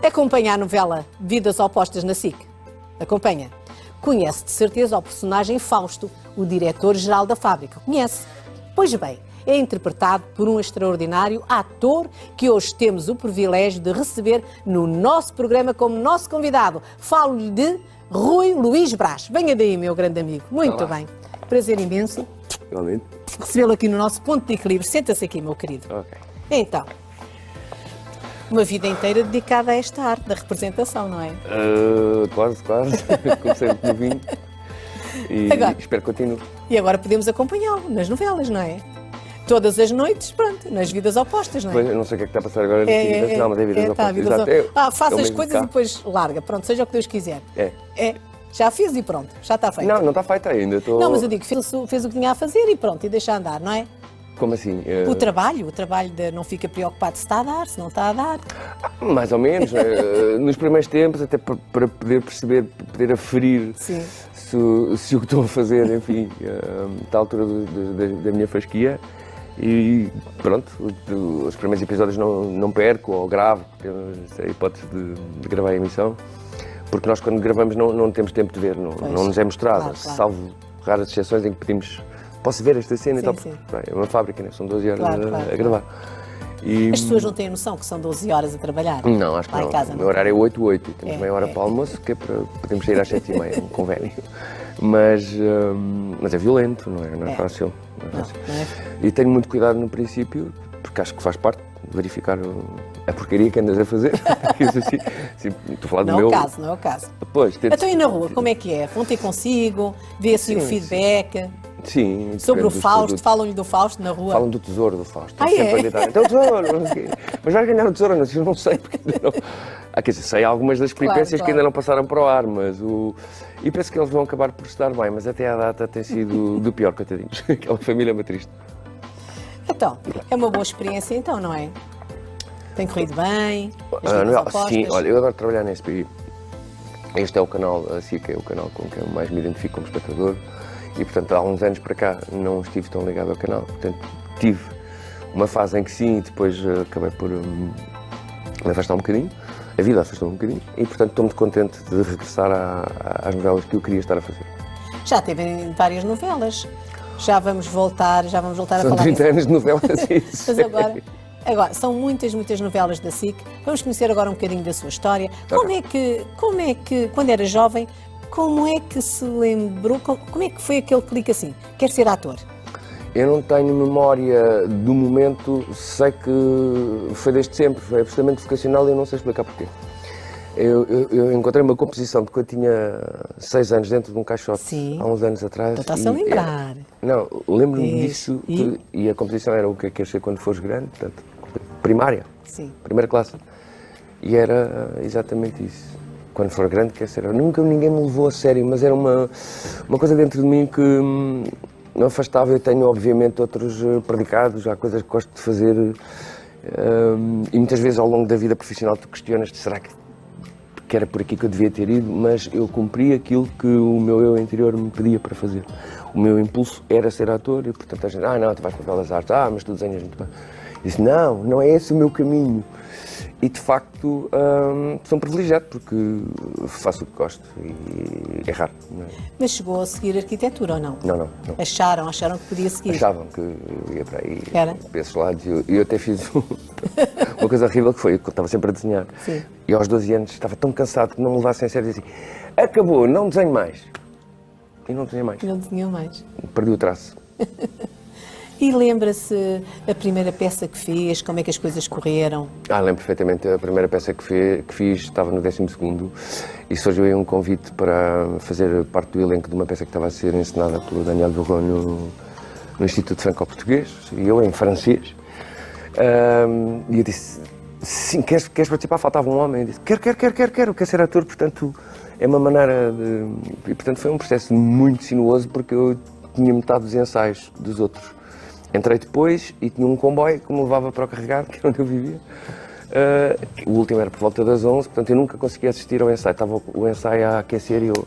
Acompanha a novela Vidas Opostas na SIC. Acompanha. Conhece de certeza o personagem Fausto, o diretor-geral da fábrica. Conhece? Pois bem, é interpretado por um extraordinário ator que hoje temos o privilégio de receber no nosso programa como nosso convidado. Falo-lhe de Rui Luís Brás. Venha daí, meu grande amigo. Muito bem. Prazer imenso. Igualmente. Recebê-lo aqui no nosso ponto de equilíbrio. Senta-se aqui, meu querido. Ok. Então, uma vida inteira dedicada a esta arte da representação, não é? Quase. Comecei muito novinho e Agora. espero que continue. E agora podemos acompanhá-lo nas novelas, não é? Todas as noites, pronto, nas Vidas Opostas, não é? Pois, eu não sei o que é que está a passar agora. Não, mas é Vidas Opostas. Exato. Faz É o as mesmo coisas cá. e depois larga. Pronto, seja o que Deus quiser. É. Já fiz e pronto, já está feito. Não está feita ainda. Não, mas eu digo, fez o que tinha a fazer e pronto, e deixa andar, não é? Como assim? O trabalho de não fica preocupado se está a dar, se não está a dar. Mais ou menos. Nos primeiros tempos, até para poder perceber, para poder aferir Sim. se o que estou a fazer, enfim, está à altura da minha fasquia. E pronto, os primeiros episódios não perco ou gravo, temos a hipótese de gravar a emissão, porque nós quando gravamos não temos tempo de ver, não nos é mostrado, claro. salvo raras exceções em que pedimos, posso ver esta cena e tal, Sim. porque é uma fábrica, né? São 12 horas Claro. a gravar. E... As pessoas não têm noção que são 12 horas a trabalhar? Não, acho que lá não. Em casa, O meu horário é 8-8 e temos É, meia hora para o almoço, que é para podermos sair às 7h30, um convênio. Mas é violento, não é fácil. Não é. E tenho muito cuidado no princípio, porque acho que faz parte de verificar a porcaria que andas a fazer. Isso assim, estou a falar do meu... Não é o caso. Pois, Então e na rua, como é que é? Vão ter consigo? Vê assim o Sim, feedback? Sim. Sobre o depende dos Fausto? produtos. Falam-lhe do Fausto na rua? Falam do tesouro do Fausto. Ah, Sempre é? a gritar, então o tesouro, não sei o quê. Mas vais ganhar o tesouro, eu não sei, porque ainda não... quer dizer, sei algumas das peripécias que ainda não passaram para o ar, mas o... E penso que eles vão acabar por estar bem, mas até à data tem sido do pior, coitadinhos. Aquela família triste. Então, é uma boa experiência então, não é? Tem corrido bem? As Vidas Opostas? Sim, olha, eu adoro trabalhar na SPI. Este é o canal, a SIC é o canal com que eu mais me identifico como espectador. E, portanto, há uns anos para cá não estive tão ligado ao canal. Portanto, tive uma fase em que sim, e depois acabei por me afastar um bocadinho. A vida afastou um bocadinho. E, portanto, estou muito contente de regressar às novelas que eu queria estar a fazer. Já teve em várias novelas. Já vamos voltar a São falar 30 disso. anos de novelas, isso. Mas agora, são muitas novelas da SIC. Vamos conhecer agora um bocadinho da sua história. Como é que, quando era jovem, como é que se lembrou, como é que foi aquele clique assim? Quer ser ator? Eu não tenho memória do momento, sei que foi desde sempre, foi absolutamente vocacional e eu não sei explicar porquê. Eu encontrei uma composição de quando eu tinha 6 anos dentro de um caixote, Sim. há uns anos atrás. Então está-se a lembrar. Não, lembro-me disso E? e a composição era o que queres ser quando fores grande, portanto, primária, Sim. primeira classe. E era exatamente isso. Quando for grande, quer ser. Nunca ninguém me levou a sério, mas era uma coisa dentro de mim que me afastava. Eu tenho, obviamente, outros predicados, há coisas que gosto de fazer e muitas vezes ao longo da vida profissional tu questionas-te, será que era por aqui que eu devia ter ido? Mas eu cumpri aquilo que o meu eu interior me pedia para fazer. O meu impulso era ser ator e, portanto, a gente, não, tu vais para Belas Artes, mas tu desenhas muito bem. Eu disse, não é esse o meu caminho. E, de facto, sou um privilegiado, porque faço o que gosto e é raro. Não é? Mas chegou a seguir arquitetura ou não? Não. Acharam que podia seguir? Achavam que eu ia para aí, Era? para esses lados. E eu até fiz uma coisa horrível que foi, eu estava sempre a desenhar. Sim. E aos 12 anos estava tão cansado que não me levassem a sério e dizia assim, acabou, não desenho mais. E não desenhei mais. Não tinha mais. Perdi o traço. E lembra-se a primeira peça que fez, como é que as coisas correram? Lembro perfeitamente, a primeira peça que fiz estava no 12º e surgiu aí um convite para fazer parte do elenco de uma peça que estava a ser encenada pelo Daniel Verron no Instituto Franco-Português, e eu em francês. E eu disse, sim, queres participar? Faltava um homem. Eu disse, quero ser ator, portanto, é uma maneira de... E, portanto, foi um processo muito sinuoso, porque eu tinha metade dos ensaios dos outros. Entrei depois e tinha um comboio que me levava para o carregar, que é onde eu vivia. O último era por volta das 11, portanto eu nunca conseguia assistir ao ensaio. Estava o ensaio a aquecer e eu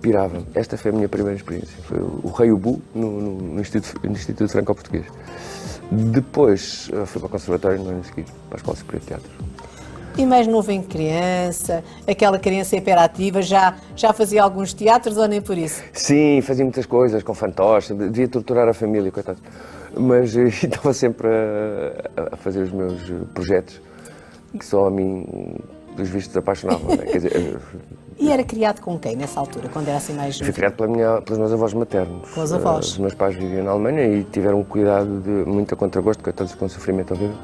pirava-me. Esta foi a minha primeira experiência. Foi o Rei Ubu no Instituto Franco-Português. Depois fui para o Conservatório no ano seguinte, para a Escola Superior de Teatro. E mais novo em criança, aquela criança hiperativa, já fazia alguns teatros ou nem por isso? Sim, fazia muitas coisas, com fantoches, devia torturar a família, coitado. Mas estava sempre a fazer os meus projetos, que só a mim, dos vistos, apaixonavam. Né? Quer dizer, E era criado com quem nessa altura, quando era assim mais fui novo? criado pelos meus avós maternos. Com os avós? Os meus pais viviam na Alemanha e tiveram um cuidado de muito a contragosto, coitados, com sofrimento horrível,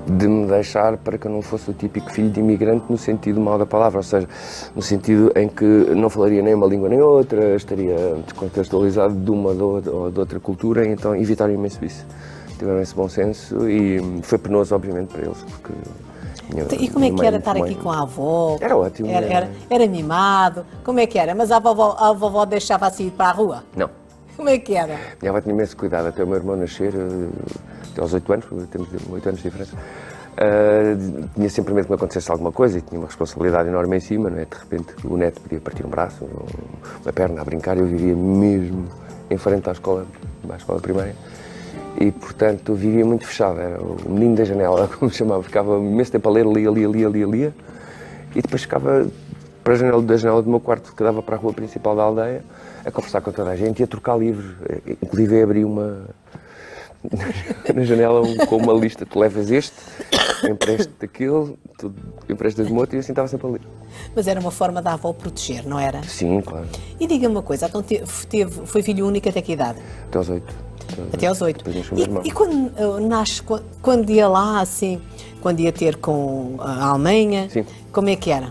de me deixar para que eu não fosse o típico filho de imigrante no sentido mau da palavra, ou seja, no sentido em que não falaria nem uma língua nem outra, estaria descontextualizado de uma ou de outra cultura, e então evitaram imenso isso. Tiveram esse bom senso e foi penoso, obviamente, para eles, porque... E como é que era estar aqui com a avó? Era ótimo. Era animado? Como é que era? Mas a vovó deixava-se ir para a rua? Não. Como é que era? Minha avó tinha imenso cuidado até o meu irmão nascer, até aos 8 anos, temos 8 anos de diferença. Tinha sempre medo que me acontecesse alguma coisa e tinha uma responsabilidade enorme em cima, não é? De repente o neto podia partir um braço, uma perna a brincar, eu vivia mesmo em frente à escola primária. E, portanto, vivia muito fechado, era o menino da janela, como se chamava, ficava imenso tempo a ler, lia, e depois ficava para da janela do meu quarto, que dava para a rua principal da aldeia, a conversar com toda a gente e a trocar livros. Inclusive abri na janela com uma lista, tu levas este, emprestas aquele, tu emprestas-me outro, e assim estava sempre a ler. Mas era uma forma da avó proteger, não era? Sim, claro. E diga-me uma coisa, então foi filho único até que idade? Até aos 8. Até aos 8. E quando nasce, quando ia lá, assim, quando ia ter com a Alemanha, sim, como é que era?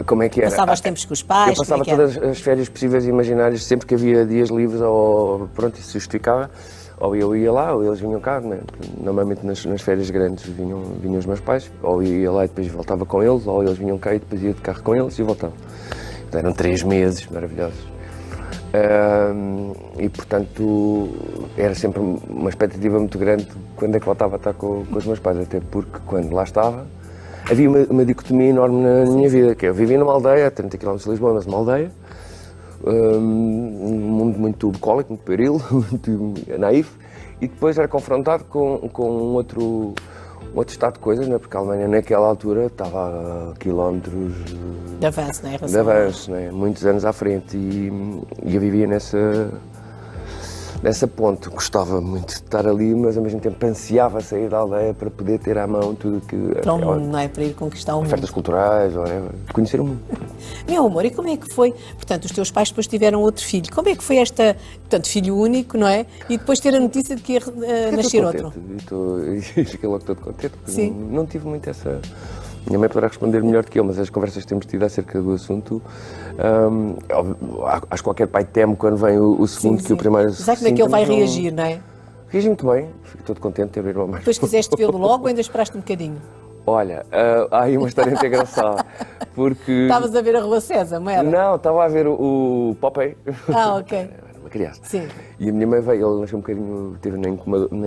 Como é que era? Passava os tempos com os pais? Eu passava todas as férias possíveis e imaginárias, sempre que havia dias livres, ou pronto, isso se justificava, ou eu ia lá, ou eles vinham cá, né? Normalmente nas férias grandes vinham os meus pais, ou eu ia lá e depois voltava com eles, ou eles vinham cá e depois ia de carro com eles e voltava. Então, eram 3 meses maravilhosos. E portanto era sempre uma expectativa muito grande quando é que voltava a estar com os meus pais, até porque quando lá estava havia uma dicotomia enorme na minha vida, que eu vivia numa aldeia, a 30 km de Lisboa, mas uma aldeia, um mundo muito bucólico, muito pueril, muito naif, e depois era confrontado com um outro estado de coisas, né? Porque a Alemanha naquela altura estava a quilómetros de avanço, né? De avanço, né? Muitos anos à frente, e eu vivia nessa ponte. Gostava muito de estar ali, mas ao mesmo tempo ansiava sair da aldeia para poder ter à mão tudo que... Para o mundo, não é? Para ir conquistar o mundo. Ofertas culturais, conhecer o mundo. Meu amor, e como é que foi? Portanto, os teus pais depois tiveram outro filho. Como é que foi portanto, filho único, não é? E depois ter a notícia de que ia nascer outro? E fiquei logo todo contente, porque sim, não tive muito essa... Minha mãe poderá responder melhor do que eu, mas as conversas que temos tido acerca do assunto, acho que qualquer pai teme quando vem o segundo, sim, que o primeiro... Mas sabe como é que ele vai reagir, não é? Reagi muito bem, fico todo contente de ter o irmão mais. Depois quiseste vê-lo logo ou ainda esperaste um bocadinho? Olha, há aí uma história muito engraçada, porque... Estavas a ver a Rua César, não era? Não, estava a ver o Popeye. Ah, ok. Uma criança. Sim. E a minha mãe veio, ele nasceu um bocadinho, esteve na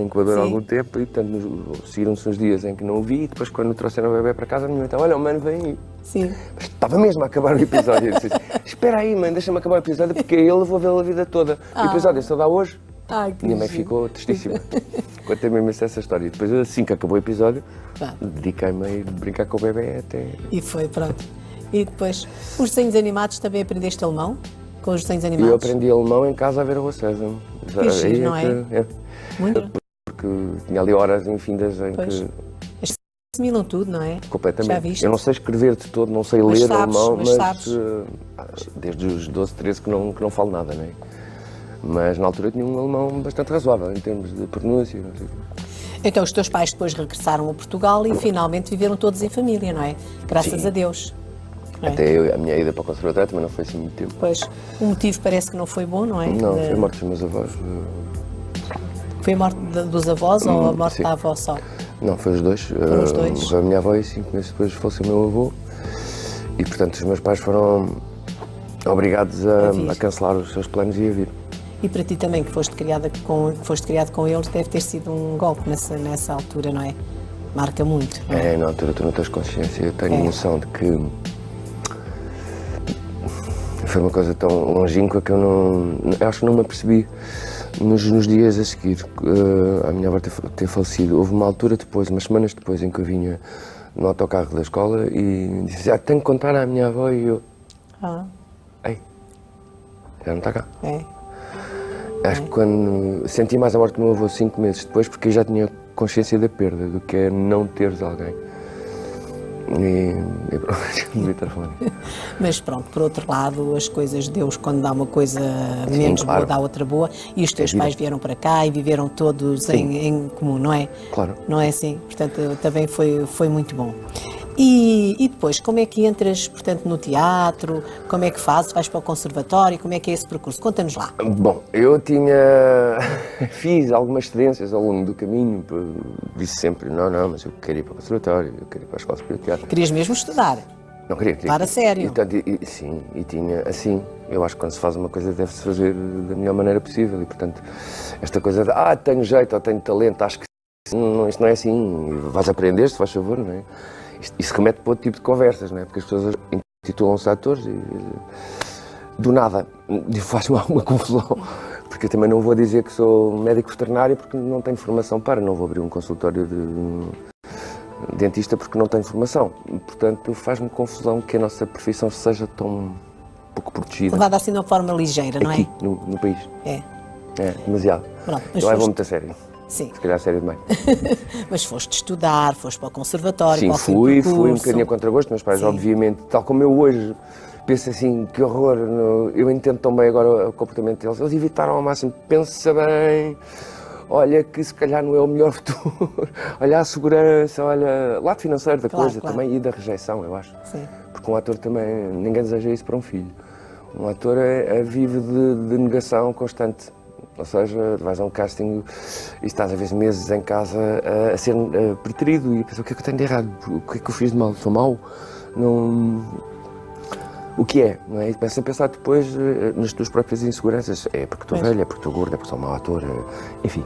incubadora há algum tempo, e portanto seguiram-se uns dias em que não o vi, e depois quando trouxeram o bebê para casa, a minha mãe estava, olha, o mano vem aí. Sim. Mas estava mesmo a acabar o episódio. Eu disse, espera aí, mãe, deixa-me acabar o episódio, porque eu vou vê-lo a vida toda. O episódio só dá hoje. Ai, que minha mãe ficou tristíssima. Contei-me imenso essa história. E depois, assim que acabou o episódio, dediquei-me a ir brincar com o bebê até... E foi, pronto. E depois, os desenhos animados, também aprendeste alemão? Com os desenhos animados? Eu aprendi alemão em casa a ver a Rua César. Que giro, não é? Muito. Porque tinha ali horas infindas em que... Assimilam tudo, não é? Completamente. Já viste? Eu não sei escrever de todo, não sei mas ler sabes, alemão, mas desde os 12, 13 que não falo nada, não é? Mas na altura tinha um alemão bastante razoável em termos de pronúncia. Não sei. Então os teus pais depois regressaram a Portugal e finalmente viveram todos em família, não é? Graças a Deus. Até a minha ida para o conservatório também não foi assim muito tempo. Pois, o motivo parece que não foi bom, não é? Não, foi a morte dos meus avós. Foi a morte dos avós ou a morte da avó só? Não, foi os dois. Foram os dois. Morreu a minha avó e 5 meses depois faleceu o meu avô. E portanto os meus pais foram obrigados a cancelar os seus planos e a vir. E para ti também, que foste criado com eles, deve ter sido um golpe nessa altura, não é? Marca muito. Não é? Na altura tu não tens consciência, eu tenho noção de que foi uma coisa tão longínqua que eu acho que não me apercebi nos dias a seguir. A minha avó ter falecido, houve uma altura depois, umas semanas depois, em que eu vinha no autocarro da escola e disse, tenho que contar à minha avó e eu... Ei, já não está cá. Acho que quando senti mais a morte do meu avô 5 meses depois, porque eu já tinha consciência da perda, do que é não teres alguém. E pronto, não devia estar a falar. Mas pronto, por outro lado, as coisas de Deus, quando dá uma coisa menos boa, dá outra boa, e os teus pais vieram para cá e viveram todos em comum, não é? Claro. Não é assim? Portanto, também foi muito bom. E depois, como é que entras, portanto, no teatro? Como é que fazes? Vais para o conservatório? Como é que é esse percurso? Conta-nos lá. Bom, eu fiz algumas cedências ao longo do caminho, disse sempre, não, mas eu queria ir para o conservatório, eu queria ir para a escola superior de teatro. Querias mesmo estudar? Não queria. Estudar a sério? Sim, e tinha, assim, eu acho que quando se faz uma coisa deve-se fazer da melhor maneira possível, e portanto, esta coisa de, tenho jeito ou tenho talento, acho que isto não é assim, vais aprender, se faz favor, não é? Isso remete para outro tipo de conversas, não é? Porque as pessoas intitulam-se atores e do nada faz-me alguma confusão, porque eu também não vou dizer que sou médico veterinário porque não tenho formação não vou abrir um consultório de dentista porque não tenho formação. Portanto, faz-me confusão que a nossa profissão seja tão pouco protegida. Levada assim de uma forma ligeira, não é? Aqui, no país. É, demasiado. Eu levo muito a sério. Sim. Se calhar sério demais. Mas foste estudar, foste para o conservatório, sim, qual foi o percurso? Fui um bocadinho a contragosto, meus pais, obviamente, tal como eu hoje penso assim, que horror, eu entendo tão bem agora o comportamento deles, eles evitaram ao máximo, pensa bem, olha que se calhar não é o melhor futuro, olha a segurança, olha o lado financeiro da coisa também e da rejeição, eu acho. Sim. Porque um ator também, ninguém deseja isso para um filho. Um ator vive de negação constante. Ou seja, vais a um casting e estás às vezes meses em casa a ser preterido e pensas, o que é que eu tenho de errado? O que é que eu fiz de mal? Sou mau? Não... O que é? Não é? E começas a pensar depois nas tuas próprias inseguranças. É porque estou velha, é porque estou gorda, é porque sou mau ator, enfim.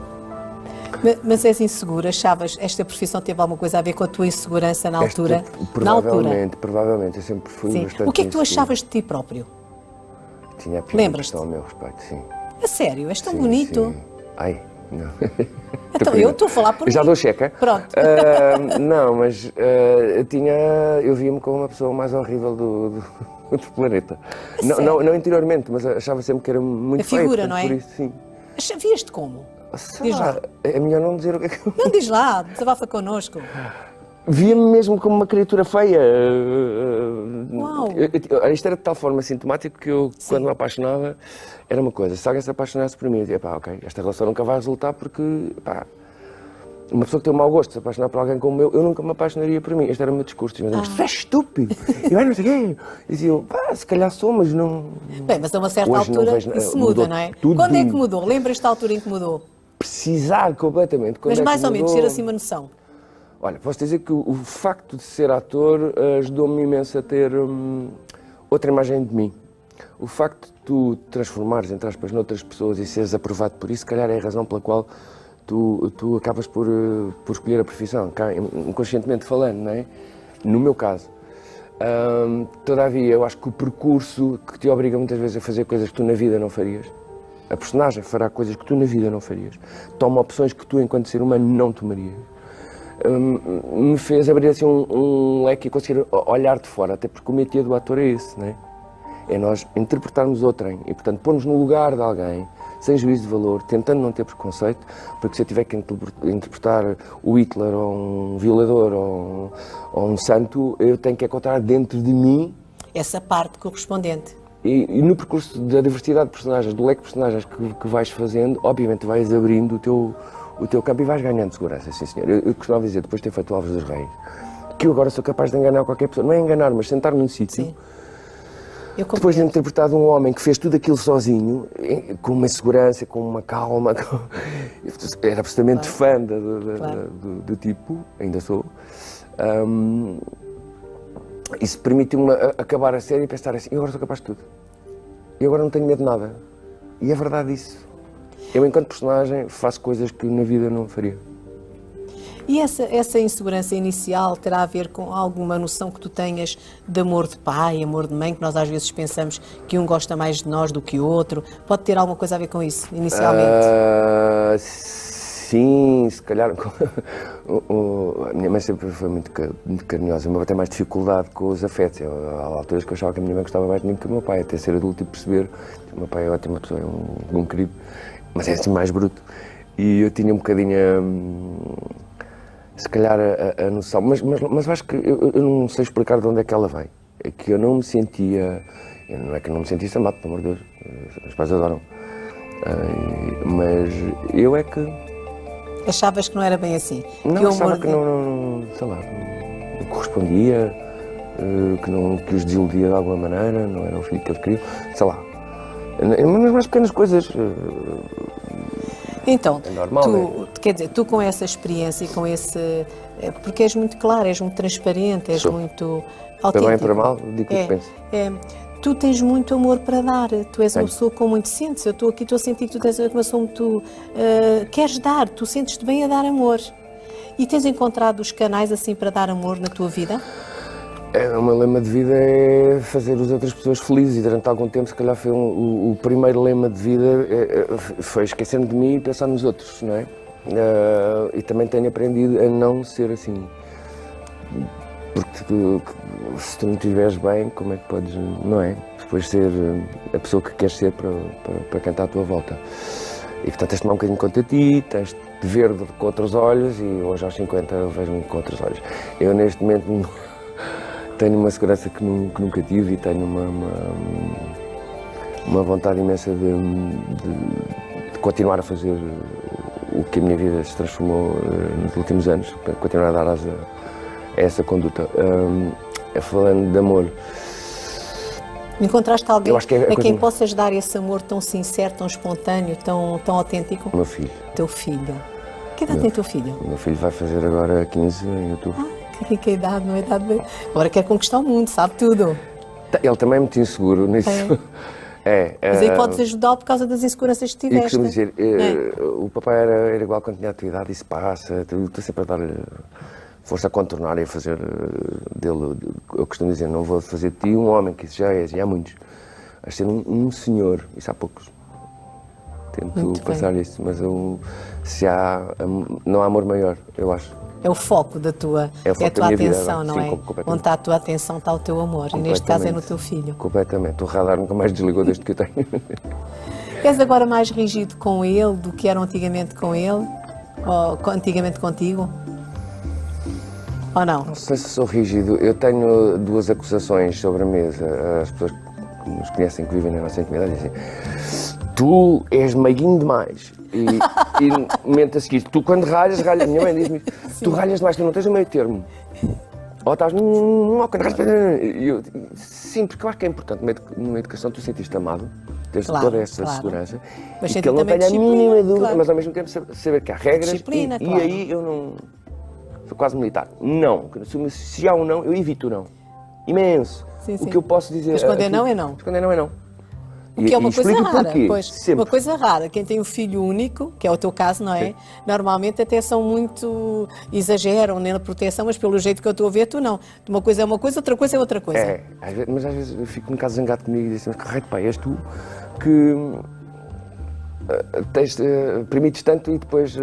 Mas és insegura? Achavas esta profissão teve alguma coisa a ver com a tua insegurança na altura? Provavelmente, eu sempre fui bastante inseguro. O que é que tu achavas de ti próprio? Tinha a pior questão ao meu respeito, sim. A sério? És tão bonito? Sim. Ai, não. Então, eu estou a falar por mim. Já dou cheque, Pronto. não, mas eu via-me como uma pessoa mais horrível do planeta. Não interiormente, mas achava sempre que era muito feio. A figura, não é? Por isso, sim. Vias-te como? Diz lá. É melhor não dizer o que é que eu... Não, diz lá, desabafa connosco. Via-me mesmo como uma criatura feia. Uau! Isto era de tal forma sintomático que eu, quando me apaixonava, era uma coisa. Se alguém se apaixonasse por mim, eu dizia, ok, esta relação nunca vai resultar porque, uma pessoa que tem um mau gosto de se apaixonar por alguém como eu nunca me apaixonaria por mim. Este era o meu discurso. Mas tu és estúpido! E não sei o quê. E dizia eu, se calhar sou, mas não... Bem, mas a uma certa altura isso muda, não é? Quando é que mudou? Lembras-te da altura em que mudou? Precisar completamente. Mas mais ou menos, ter assim uma noção. Olha, posso dizer que o facto de ser ator ajudou-me imenso a ter outra imagem de mim. O facto de tu transformares, entre aspas, noutras pessoas e seres aprovado por isso, se calhar é a razão pela qual tu acabas por escolher a profissão, inconscientemente falando, não é? No meu caso. Todavia, eu acho que o percurso que te obriga muitas vezes a fazer coisas que tu na vida não farias, a personagem fará coisas que tu na vida não farias, toma opções que tu, enquanto ser humano, não tomarias. Me fez abrir assim um leque e conseguir olhar de fora, até porque o métier do ator é esse, não é? É nós interpretarmos outrem e, portanto, pôr-nos no lugar de alguém, sem juízo de valor, tentando não ter preconceito, porque se eu tiver que interpretar o Hitler ou um violador ou um santo, eu tenho que encontrar dentro de mim essa parte correspondente. E no percurso da diversidade de personagens, do leque de personagens que vais fazendo, obviamente vais abrindo o teu campo e vais ganhando segurança, sim senhor. Eu costumava dizer, depois de ter feito o Alves dos Reis, que eu agora sou capaz de enganar qualquer pessoa. Não é enganar, mas sentar num sítio. Depois de interpretar um homem que fez tudo aquilo sozinho, com uma segurança, com uma calma, era absolutamente fã do tipo, ainda sou. Isso permitiu-me acabar a série e pensar assim, eu agora sou capaz de tudo. Eu agora não tenho medo de nada. E é verdade isso. Eu, enquanto personagem, faço coisas que na vida não faria. E essa insegurança inicial terá a ver com alguma noção que tu tenhas de amor de pai, amor de mãe, que nós às vezes pensamos que um gosta mais de nós do que o outro? Pode ter alguma coisa a ver com isso, inicialmente? Sim, se calhar. A minha mãe sempre foi muito carinhosa. O meu pai tem mais dificuldade com os afetos. Há alturas que eu achava que a minha mãe gostava mais de mim que o meu pai, até ser adulto e perceber que o meu pai é ótima pessoa, é um querido, mas é assim mais bruto. E eu tinha um bocadinho, se calhar, a noção. Mas acho que eu não sei explicar de onde é que ela vem. É que eu não me sentia. Não é que eu não me sentisse amado, pelo amor de Deus. Os pais adoram. Mas eu é que. Achavas que não era bem assim? Não, achava que não, sei lá, não correspondia, que os desiludia de alguma maneira, não era o filho que eles queriam, sei lá. Mas mais pequenas coisas. Então, é normal, quer dizer, tu com essa experiência e com esse. Porque és muito claro, és muito transparente, és muito autêntico. Para bem para mal, digo o que penso. Tu tens muito amor para dar, tu és uma pessoa com muito sentes. Eu estou aqui, estou a sentir que tu tens uma pessoa muito. Queres dar, tu sentes-te bem a dar amor. E tens encontrado os canais assim para dar amor na tua vida? O meu lema de vida é fazer as outras pessoas felizes e durante algum tempo, se calhar, foi o primeiro lema de vida foi esquecer-me de mim e pensar nos outros, não é? E também tenho aprendido a não ser assim. Porque se tu não estiveres bem, como é que podes, não é? Depois ser a pessoa que queres ser para quem está à tua volta. E portanto tens de tomar um bocadinho conta de ti, tens de ver com outros olhos e hoje aos 50 eu vejo-me com outros olhos. Eu neste momento tenho uma segurança que nunca tive e tenho uma vontade imensa de continuar a fazer o que a minha vida se transformou nos últimos anos, para continuar a dar asa a essa conduta. Falando de amor. Encontraste alguém a quem possas dar esse amor tão sincero, tão espontâneo, tão autêntico? O meu filho. Teu filho. Que idade tem teu filho? O meu filho vai fazer agora 15 em outubro. Que idade, não é idade bem. Agora quer conquistar o mundo, sabe tudo. Ele também é muito inseguro nisso. Mas aí podes ajudá-lo por causa das inseguranças que tiveste. E costumo dizer, o papai era igual quando tinha atividade, isso passa, estou sempre a dar força a contornar e a fazer dele, eu costumo dizer, não vou fazer de ti um homem, que isso já és, e há muitos. Vais ser um senhor, isso há poucos. Tento muito passar bem. isso, mas não há amor maior, eu acho. É o foco da tua, é a tua atenção, vida, não sim, é? Onde está a tua atenção está o teu amor, e neste caso é no teu filho. Completamente, o radar nunca mais desligou desde que eu tenho. És agora mais rígido com ele do que eram antigamente com ele? Ou antigamente contigo? Ou não? Não sei se sou rígido. Eu tenho duas acusações sobre a mesa. As pessoas que nos conhecem, que vivem na nossa intimidade, dizem: tu és meiguinho demais. E no momento a seguir, tu quando ralhas, minha mãe diz-me, tu ralhas demais, tu não tens o meio termo. Ou estás quando ralhas. Sim, porque eu acho que é importante numa educação tu sentiste amado, tens toda essa segurança, mas e que ele não tenha a mínima dúvida, mas ao mesmo tempo saber que há regras, disciplina, e aí eu não... Sou quase militar. Não. Se há um não, eu evito o não. Imenso. Sim. O que eu posso dizer... Mas quando é não, é não. Mas quando é não, é não. O que é uma coisa rara. Pois, uma coisa rara. Quem tem um filho único, que é o teu caso, não é? Sim. Normalmente até são muito... exageram na proteção, mas pelo jeito que eu estou a ver, tu não. Uma coisa é uma coisa, outra coisa é outra coisa. Mas às vezes eu fico um bocado zangado comigo e digo assim, mas pai, és tu que... permites tanto e depois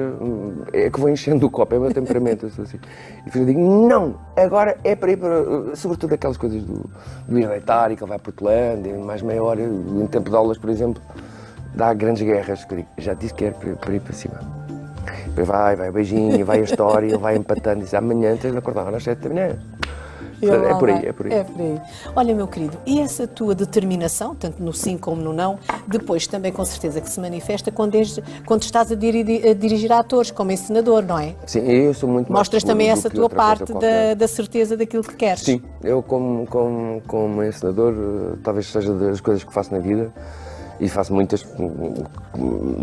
é que vou enchendo o copo, é o meu temperamento. Assim. E eu digo, não, agora é para ir para, sobretudo aquelas coisas do ir deitar e que ele vai protelando, e mais meia hora, em tempo de aulas, por exemplo, dá grandes guerras, que eu digo, já disse que era para ir para cima. Depois vai beijinho, vai a história, vai empatando, e diz, amanhã tens de acordar às 7 da manhã. É por aí. Olha, meu querido, e essa tua determinação, tanto no sim como no não, depois também com certeza que se manifesta quando estás a dirigir atores, como encenador, não é? Sim, eu sou muito mais mostras também essa tua parte da certeza daquilo que queres. Sim, eu como encenador, talvez seja das coisas que faço na vida, e faço muitas,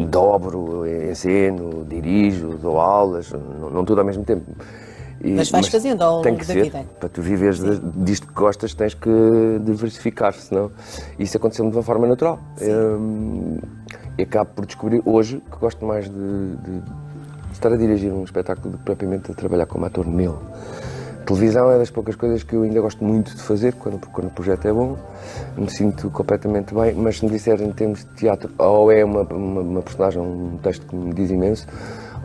dobro, enceno, dirijo, dou aulas, não tudo ao mesmo tempo. Mas vais fazendo ao longo da vida. Para tu viveres disto que gostas, tens que diversificar, senão isso aconteceu-me de uma forma natural. E acabo por descobrir hoje que gosto mais de estar a dirigir um espetáculo do que propriamente a trabalhar como ator nele. Televisão é das poucas coisas que eu ainda gosto muito de fazer, quando o projeto é bom, me sinto completamente bem, mas se me disser em termos de teatro, ou é uma personagem, um texto que me diz imenso,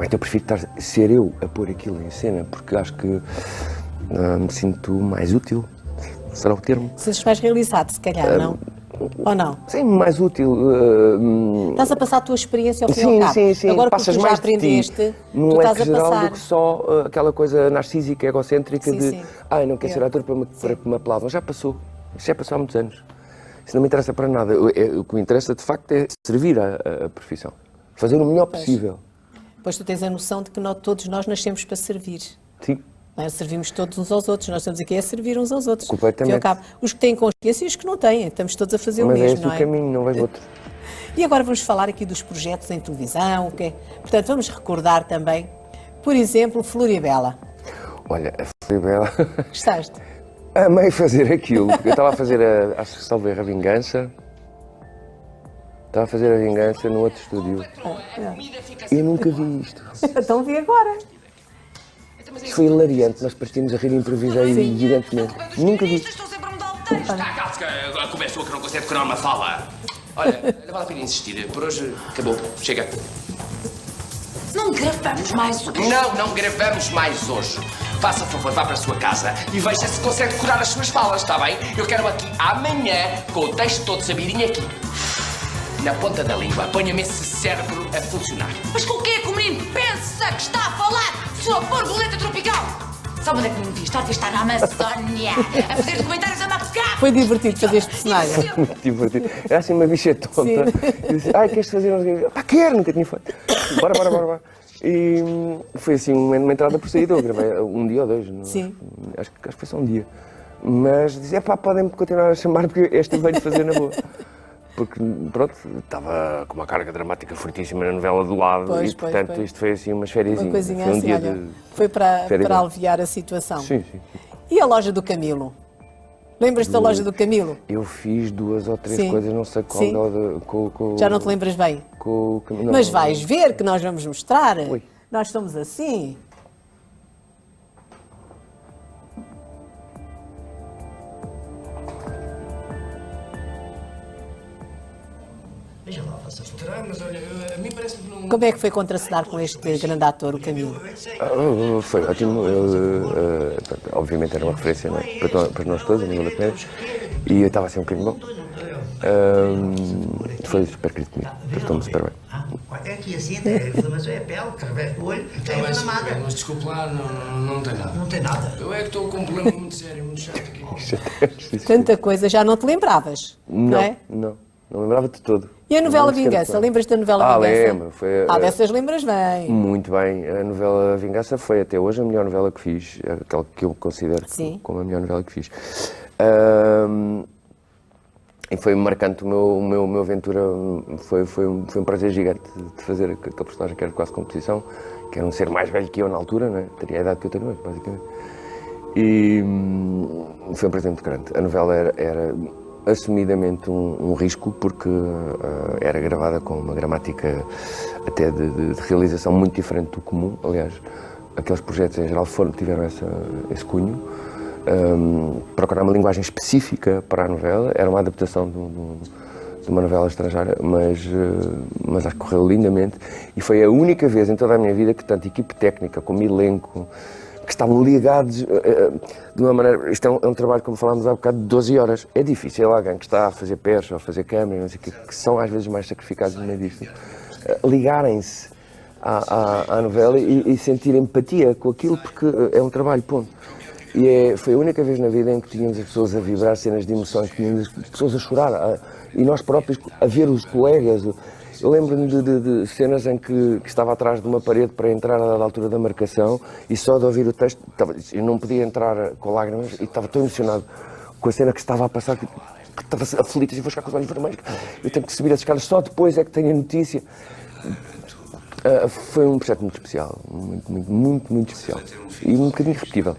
Ou então eu prefiro ser eu a pôr aquilo em cena, porque acho que me sinto mais útil, será o termo. Sentes mais realizado, se calhar, não? Ou não? Sim, mais útil. Estás a passar a tua experiência ao fim e Sim, ao cabo. sim, sim. Agora que Passas tu já mais de ti, aprendeste, num tu estás leque a geral passar. do que só aquela coisa narcísica, egocêntrica Sim, de sim. não quero ser ator para que me aplaudam. Já passou. Isso já passou há muitos anos. Isso não me interessa para nada. O que me interessa, de facto, é servir a profissão. Fazer o melhor possível. Depois tu tens a noção de que todos nós nascemos para servir. Sim. Não é? Servimos todos uns aos outros. Nós estamos aqui a servir uns aos outros. Completamente. Ao cabo. Os que têm consciência e os que não têm. Estamos todos a fazer Mas o mesmo, esse não o é? caminho, não vejo outro. E agora vamos falar aqui dos projetos em televisão. Portanto, vamos recordar também, por exemplo, Floribela. Olha, a Floribela... Gostaste? Amei fazer aquilo. Eu estava a fazer, acho que salvei a Vingança. Estava a fazer a Vingança no outro estúdio. E eu nunca vi isto. Então vi agora. Isto foi hilariante. Nós partimos a rir e improvisei gigantemente. Nunca vi. Está a calça que começou que não consegue decorar uma fala. Olha, não vale a pena insistir. Por hoje acabou. Chega. Não gravamos mais hoje. Não gravamos mais hoje. Faça favor, vá para a sua casa e veja se consegue decorar as suas falas, está bem? Eu quero aqui amanhã, com o texto todo sabidinho aqui. Na ponta da língua. Ponha-me esse cérebro a funcionar. Mas com o que é que o menino pensa que está a falar? Sua borboleta tropical! Sabe onde é que me vi? Está na Amazónia, a fazer documentários a macaco! Foi divertido fazer este personagem. Muito divertido. Era assim uma bicha tonta. Sim. E disse, queres fazer uns... Pá, quero, nunca tinha feito. Bora. E foi assim uma entrada por saída. Eu gravei um dia ou dois. Sim. Acho que foi só um dia. Mas disse, podem continuar a chamar porque este veio fazer na boa. Porque, pronto, estava com uma carga dramática fortíssima na novela do lado e, portanto, isto foi assim umas férias. Uma coisinha foi um assim, dia olha, de... foi para férias. aliviar a situação. Sim. E a loja do Camilo? Lembras-te da loja do Camilo? Eu fiz 2 ou 3 Sim. coisas, não sei qual, Sim. com... Já não te lembras bem? Não, Mas vais ver que nós vamos mostrar. Ui. Nós somos assim. Veja lá, faça favor. Terá, mas olha, a mim parece que não... Como é que foi contracenar com este grande ator, o Camilo? Foi ótimo. Ele, obviamente, era uma referência, não é? para nós todos, a nível da comédia. E eu estava assim um bocadinho bom. Foi super querido comigo. Tratou-me super bem. É aqui assim, a inflamação é a pele, através do olho, tem inflamada. Mas desculpe lá, não tem nada. Não tem nada. Eu é que estou com um problema muito sério, muito chato aqui. Tanta coisa, já não te lembravas, não é? Não lembrava de todo. E a novela Não me Vingança? esqueço. Lembras da novela Vingança? Lembro. Foi, Dessas lembras bem. Muito bem. A novela Vingança foi até hoje a melhor novela que fiz, aquela que eu considero como a melhor novela que fiz. E foi marcante o meu aventura, foi um prazer gigante de fazer aquele personagem que era quase composição, que era um ser mais velho que eu na altura, né? Teria a idade que eu tenho hoje, basicamente. E foi um prazer muito grande. A novela era assumidamente um risco, porque era gravada com uma gramática até de realização muito diferente do comum. Aliás, aqueles projetos em geral tiveram esse cunho. Procurar uma linguagem específica para a novela, era uma adaptação de uma novela estrangeira, mas acho que correu lindamente e foi a única vez em toda a minha vida que tanto equipe técnica como elenco que estavam ligados de uma maneira... Isto é um trabalho, como falámos há bocado, de 12 horas. É difícil alguém que está a fazer pers ou a fazer câmera, que são às vezes mais sacrificados no meio disto, ligarem-se à novela e sentir empatia com aquilo, porque é um trabalho, ponto. E foi a única vez na vida em que tínhamos as pessoas a vibrar cenas de emoções, tínhamos as pessoas a chorar, e nós próprios a ver os colegas. Eu lembro-me de cenas em que estava atrás de uma parede para entrar à altura da marcação e só de ouvir o texto, eu não podia entrar com lágrimas e estava tão emocionado com a cena que estava a passar, que estava aflito e vou chegar com os olhos vermelhos, eu tenho que subir as escadas, só depois é que tenho a notícia. Foi um projeto muito especial, muito especial e um bocadinho irrepetível.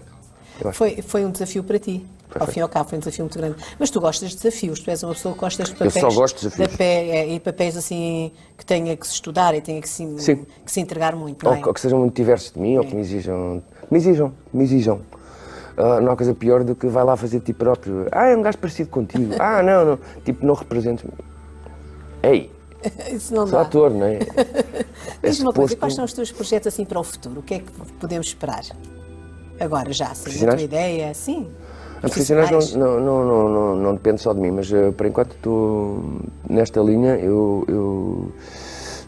Foi um desafio para ti. Ao fim e ao cabo, foi um desafio muito grande. Mas tu gostas de desafios, tu és uma pessoa que gostas de papéis. Eu só gosto de desafios. E papéis assim que tenha que se estudar e tenha que se entregar muito, não é? Ou que sejam muito diversos de mim, ou que me exijam. Me exijam. Não há coisa pior do que vai lá fazer ti próprio. É um gajo parecido contigo. Não. Tipo, não represento. Ei, Isso não Sou dá. ator, não é? Diz-me uma coisa, suposto- quais são os teus projetos assim para o futuro? O que é que podemos esperar? Agora já, assim, a Profissionais? tua ideia, sim. A profissionais não depende só de mim, mas por enquanto estou nesta linha. Eu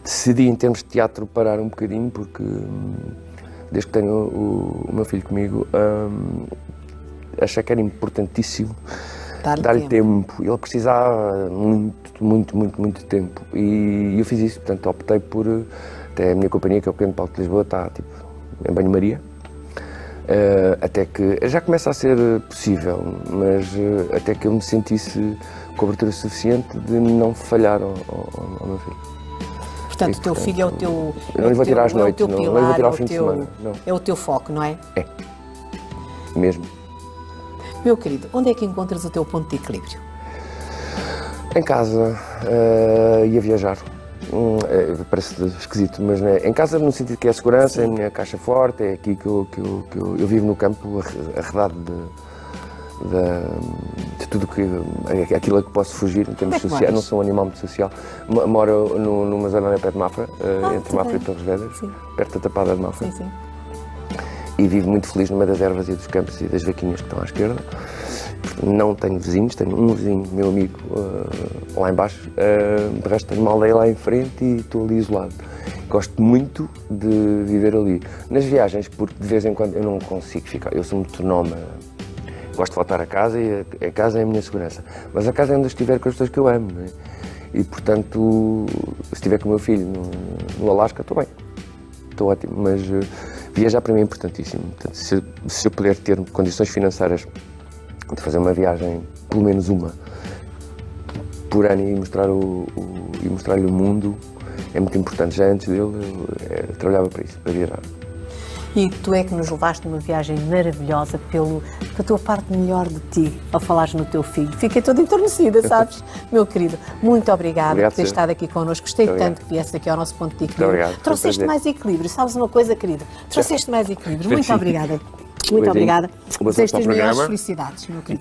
decidi, em termos de teatro, parar um bocadinho, porque desde que tenho o meu filho comigo, achei que era importantíssimo dar-lhe tempo. Ele precisava muito tempo. E eu fiz isso, portanto optei por. Até a minha companhia, que é o Pequeno Palco de Lisboa, está tipo em banho-maria. Até que já começa a ser possível, mas até que eu me sentisse cobertura suficiente de não falhar ao meu filho. Portanto, o teu filho é o teu. Eu não lhe vou tirar às noites, é o teu não lhe pilar, vou tirar é ao o fim de teu- semana, não. É o teu foco, não é? É, mesmo. Meu querido, onde é que encontras o teu ponto de equilíbrio? Em casa e a viajar. Parece esquisito, mas né, em casa no sentido que é a segurança, é a minha caixa forte, é aqui que eu vivo no campo, arredado de tudo aquilo a que posso fugir em termos Onde é que sociais. moras? Não sou um animal muito social. Moro numa zona ali perto de Mafra, entre tudo Mafra bem. e Torres Vedras, Sim. perto da Tapada de Mafra. Sim, sim. E vivo muito feliz no meio das ervas e dos campos e das vaquinhas que estão à esquerda. Não tenho vizinhos, tenho um vizinho, meu amigo, lá embaixo. De resto tenho uma aldeia lá em frente e estou ali isolado. Gosto muito de viver ali. Nas viagens, porque de vez em quando eu não consigo ficar, eu sou muito nómada. Gosto de voltar a casa e a casa é a minha segurança. Mas a casa é onde eu estiver com as pessoas que eu amo, não é? E portanto, se estiver com o meu filho no Alasca, estou bem. Estou ótimo, mas viajar para mim é importantíssimo. Portanto, se eu puder ter condições financeiras de fazer uma viagem, pelo menos uma, por ano e mostrar-lhe o mundo, é muito importante. Já antes dele, eu trabalhava para isso, para viajar. E tu é que nos levaste numa viagem maravilhosa pela tua parte melhor de ti, ao falares no teu filho. Fiquei toda enternecida, sabes? Meu querido, muito obrigada Obrigado, por ter senhor. estado aqui connosco. Gostei Muito tanto que viesse aqui ao nosso ponto de equilíbrio. obrigado, foi um Trouxeste prazer. mais equilíbrio. Sabes uma coisa, querida? Trouxeste mais equilíbrio. Muito Beijinho. obrigada. Muito Beijinho. obrigada. Boa sorte Desejo-te para as o maiores programa. felicidades, meu querido.